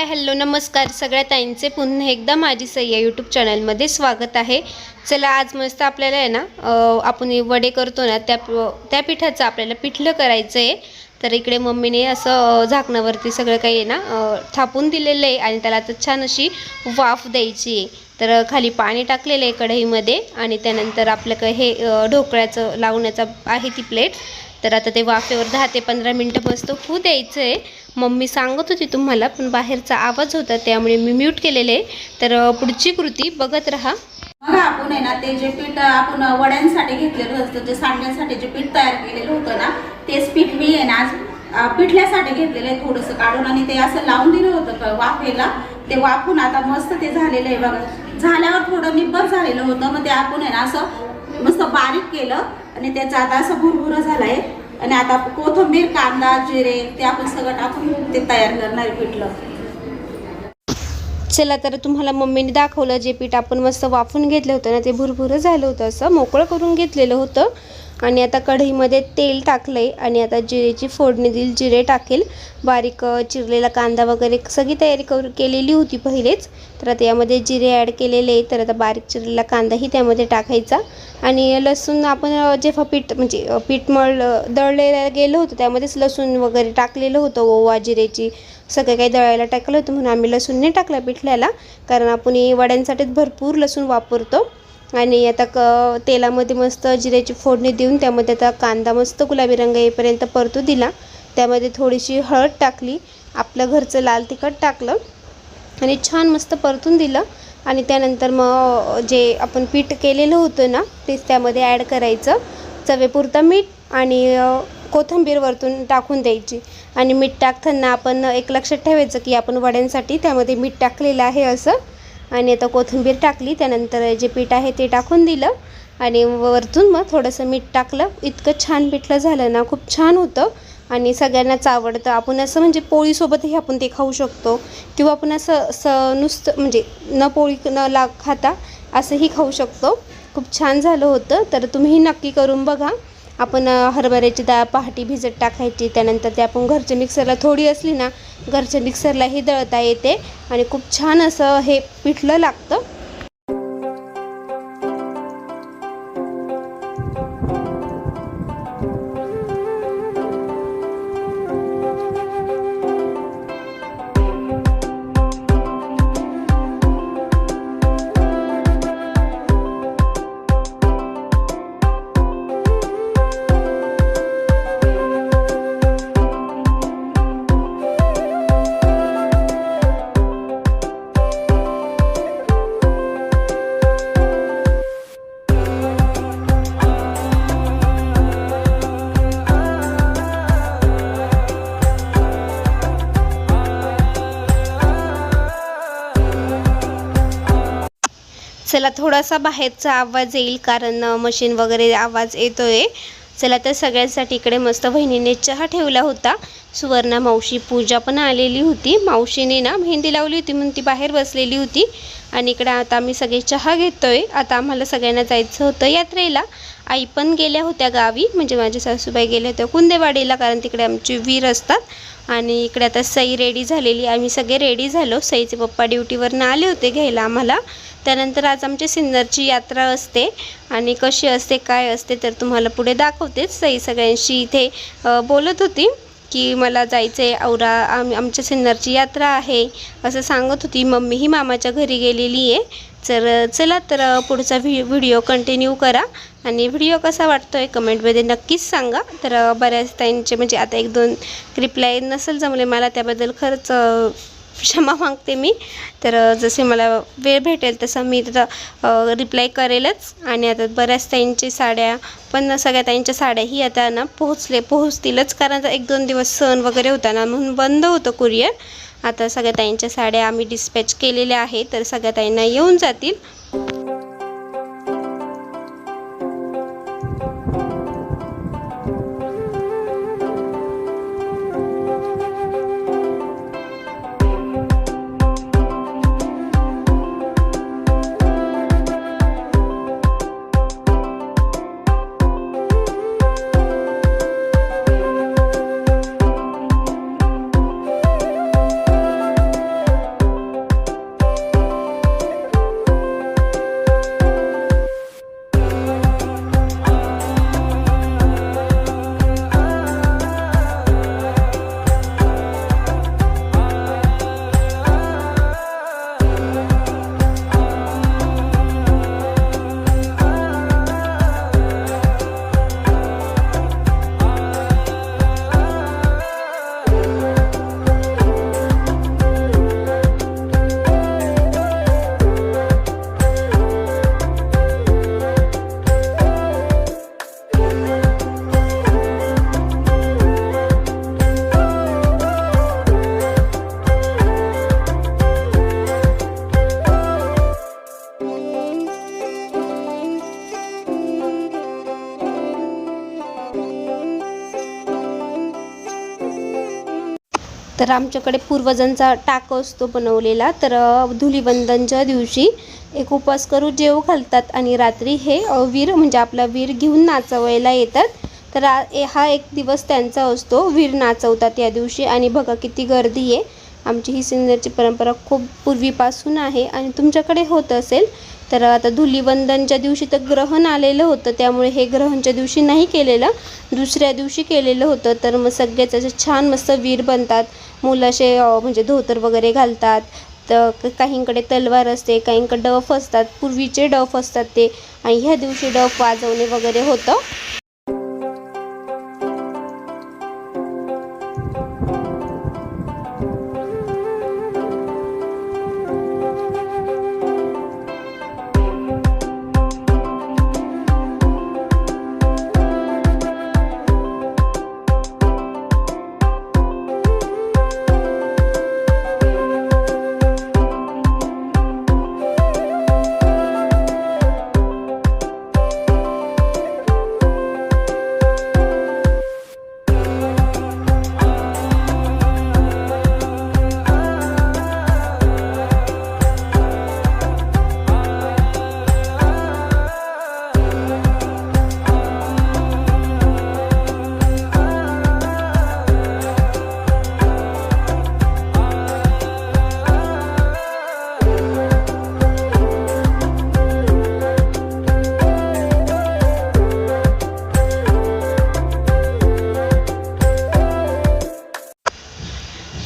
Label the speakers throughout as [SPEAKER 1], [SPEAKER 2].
[SPEAKER 1] Hi hello नमस्कार सगळ्या ताईंचे पुन्हा एकदा माझी सय्या यूट्यूब चॅनलमध्ये स्वागत आहे। चला आज मस्त आपल्याला आहे ना आपण वडे करतो ना त्या पिठाचं आपल्याला पिठलं करायचं आहे। तर इकडे मम्मीने असं झाकणावरती सगळं काही आहे ना थापून दिलेलं आहे आणि त्याला आता छान अशी वाफ द्यायची आहे। तर खाली पाणी टाकलेलं आहे कढईमध्ये आणि त्यानंतर आपलं हे ढोकळ्याचं लावण्याचं आहे ती प्लेट। तर आता ते वाफेवर 10 ते 15 मिनिटं मस्त होऊ द्यायचं आहे। मम्मी सांगत होती तुम्हाला पण बाहेरचा आवाज होता त्यामुळे मी म्यूट केलेले आहे। तर पुढची कृती बघत राहा।
[SPEAKER 2] मग आपण आहे ना ते जे पीठ आपण वड्यांसाठी घेतलेलं होतं जे सांडण्यासाठी जे पीठ तयार केलेलं होतं ना तेच पीठ मी आहे ना आज पिठल्यासाठी घेतलेलं आहे थोडंसं काढून आणि ते असं लावून दिलं होतं वाफेला। ते वाफून आता मस्त ते झालेलं आहे बघा। झाल्यावर थोडं निब्बर झालेलं होतं मग ते आपण आहे ना असं मस्त बारीक केलं आणि त्याचा आता असं भुरभुरा झालाय आणि आता कोथिंबीर कांदा जिरे ते आपण सगळं टाकून ते तयार करणार आहे पिठलं।
[SPEAKER 1] चला तर तुम्हाला मम्मीने दाखवलं जे पीठ आपण मस्त वाफून घेतलं होतं ना ते भुरभुरं झालं होतं असं मोकळं करून घेतलेलं होतं। आणि आता कढईमध्ये तेल टाकलंय आणि आता जिरेची फोडणी देईल। जिरे टाकेल, बारीक चिरलेला कांदा वगैरे सगळी तयारी केलेली होती पहिलेच। तर आता यामध्ये जिरे ॲड केलेले तर आता बारीक चिरलेला कांदाही त्यामध्ये टाकायचा आणि लसूण आपण जेव्हा पीठ दळलेलं गेलं होतं त्यामध्येच लसूण वगैरे टाकलेलं होतं। ओवा जिरेची सगळं काही दळायला टाकलं होतं म्हणून आम्ही लसूण नाही टाकला पिठल्याला, कारण आपण वड्यांसाठीच भरपूर लसूण वापरतो। आणि आता तेलामध्ये मस्त जिऱ्याची फोडणी देऊन त्यामध्ये आता कांदा मस्त गुलाबी रंग येईपर्यंत परतू दिला। त्यामध्ये थोडीशी हळद टाकली, आपलं घरचं लाल तिखट टाकलं आणि छान मस्त परतून दिलं। आणि त्यानंतर मग जे आपण पीठ केलेलं होतं ना तेच त्यामध्ये ॲड करायचं। चवेपुरतं मीठ आणि कोथिंबीर वरतून टाकून द्यायची। आणि मीठ टाकताना आपण एक लक्षात ठेवायचं की आपण वड्यांसाठी त्यामध्ये मीठ टाकलेलं आहे असं। आणि आता कोथिंबीर टाकली, त्यानंतर जे पीठ आहे ते टाकून दिलं आणि वरतून मग थोडंसं मीठ टाकलं। इतकं छान पिठलं झालं ना, खूप छान होतं आणि सगळ्यांनाच आवडतं। आपण असं म्हणजे पोळीसोबतही आपण ते खाऊ शकतो किंवा आपण असं नुसतं म्हणजे न पोळी न खाता असंही खाऊ शकतो। खूप छान झालं होतं, तर तुम्हीही नक्की करून बघा। आपण हरभऱ्याची डाळ पहाटे भिजत टाकायची, त्यानंतर ते आपण घरच्या मिक्सरला थोडी असली ना घरच्या मिक्सरलाही दळता येते आणि खूप छान असं हे पिठलं लागतं। चला थोडासा बाहेरचा आवाज येईल कारण मशीन वगैरे आवाज येतोय। चला तर सगळ्यांसाठी इकडे मस्त बहिणीने चहा ठेवला होता। सुवर्णा मावशी पूजा पण आलेली होती। मावशीने ना मेहंदी लावली होती म्हणून ती बाहेर बसलेली होती आणि इकडे आता आम्ही सगळे चहा घेतोय। आता आम्हाला सगळ्यांना जायचं होतं यात्रेला। आई पण गेल्या होत्या गावी, म्हणजे माझे सासूबाई गेल्या होत्या कुंदेवाडीला, कारण तिकडे आमचे वीर असतात। आणि इकडे आता सई रेडी झालेली, आम्ही सगळे रेडी झालो। सईचे पप्पा ड्युटीवरनं आले होते घ्यायला आम्हाला। त्यानंतर आज आमची सिन्नरची यात्रा असते आणि कशी असते काय असते तर तुम्हाला पुढे दाखवतेच। सई सगळ्यांशी इथे बोलत होती की मला जायचं आहे औरा, आमच्या सिन्नरची यात्रा आहे असं सांगत होती। मम्मीही मामाच्या घरी गेलेली आहे। तर चला तर पुढचा व्हिडिओ कंटिन्यू करा आणि व्हिडिओ कसा वाटतोय कमेंटमध्ये नक्कीच सांगा। तर बऱ्याच ताईंचे म्हणजे आता 1-2 रिप्लाय नसेल जमले मला, त्याबद्दल खरंच क्षमा मागते मी। तर जसे मला वेळ भेटेल तसं मी रिप्लाय करेलच। आणि आता बऱ्याच ताईंच्या साड्या पण सगळ्या ताईंच्या साड्याही आता ना पोहोचतीलच, कारण 1-2 दिवस सण वगैरे होता ना म्हणून बंद होतं कुरिअर। आता सगळ्या ताईंच्या साड्या आम्ही डिस्पॅच केलेल्या आहेत, तर सगळ्या ताईंना येऊन जातील। तर आमच्याकडे पूर्वजांचा टाक असतो बनवलेला, तर धुलीवंदनच्या दिवशी एक उपवास करू जेव घालतात आणि रात्री हे वीर म्हणजे आपला वीर घेऊन नाचवायला येतात. तर हा एक दिवस त्यांचा असतो, वीर नाचवतात या दिवशी. आणि बघा किती गर्दी आहे. आमची ही सिन्नरची परंपरा खूप पूर्वीपासून आहे आणि तुमच्याकडे होत असेल. तर आता धुलीवंदनच्या दिवशी तर ग्रहण आलेलं होतं, त्यामुळे हे ग्रहणच्या दिवशी नाही केलेलं, दुसऱ्या दिवशी केलेलं होतं. तर मग सगळेच असे छान मस्त वीर बनतात. मुलं असे म्हणजे धोतर वगैरे घालतात. तर काहींकडे तलवार असते, काहींकडे डफ असतात, पूर्वीचे डफ असतात ते. आणि ह्या दिवशी डफ वाजवणे वगैरे होतं.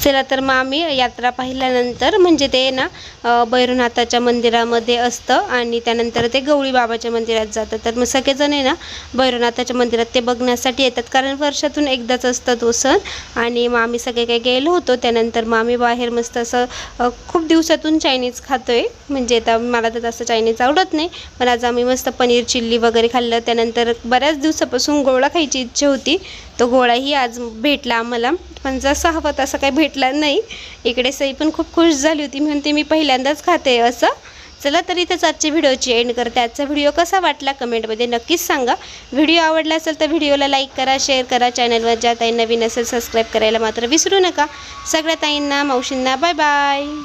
[SPEAKER 1] चला तर मग आम्ही यात्रा पाहिल्यानंतर म्हणजे ते ना भैरवनाथाच्या मंदिरामध्ये असतं आणि त्यानंतर ते गवळी बाबाच्या मंदिरात जातं. तर मग सगळेजण आहे ना भैरवनाथाच्या मंदिरात ते बघण्यासाठी येतात, कारण वर्षातून एकदाच असतं तो सण. आणि मग आम्ही सगळे काही गेलो होतो. त्यानंतर मग आम्ही बाहेर मस्त असं खूप दिवसातून चायनीज खातोय. म्हणजे आता मला तर जास्त चायनीज आवडत नाही, पण आज आम्ही मस्त पनीर चिल्ली वगैरे खाल्लं. त्यानंतर बऱ्याच दिवसापासून गोळा खायची इच्छा होती, तो गोळाही आज भेटला आम्हाला, पण जसं हवं तसं काही भेटला नाही. इकडे सई पण खूप खुश झाली होती, म्हणते मी पहिल्यांदाच खाते असं. चला तर इथेच आजच्या व्हिडिओची एंड करते. आजचा व्हिडिओ कसा वाटला कमेंटमध्ये नक्कीच सांगा. व्हिडिओ आवडला असेल तर व्हिडिओला लाईक करा, शेअर करा. चॅनलवर ज्या ताई नवीन असेल सबस्क्राईब करायला मात्र विसरू नका. सगळ्या ताईंना मावशींना बाय बाय.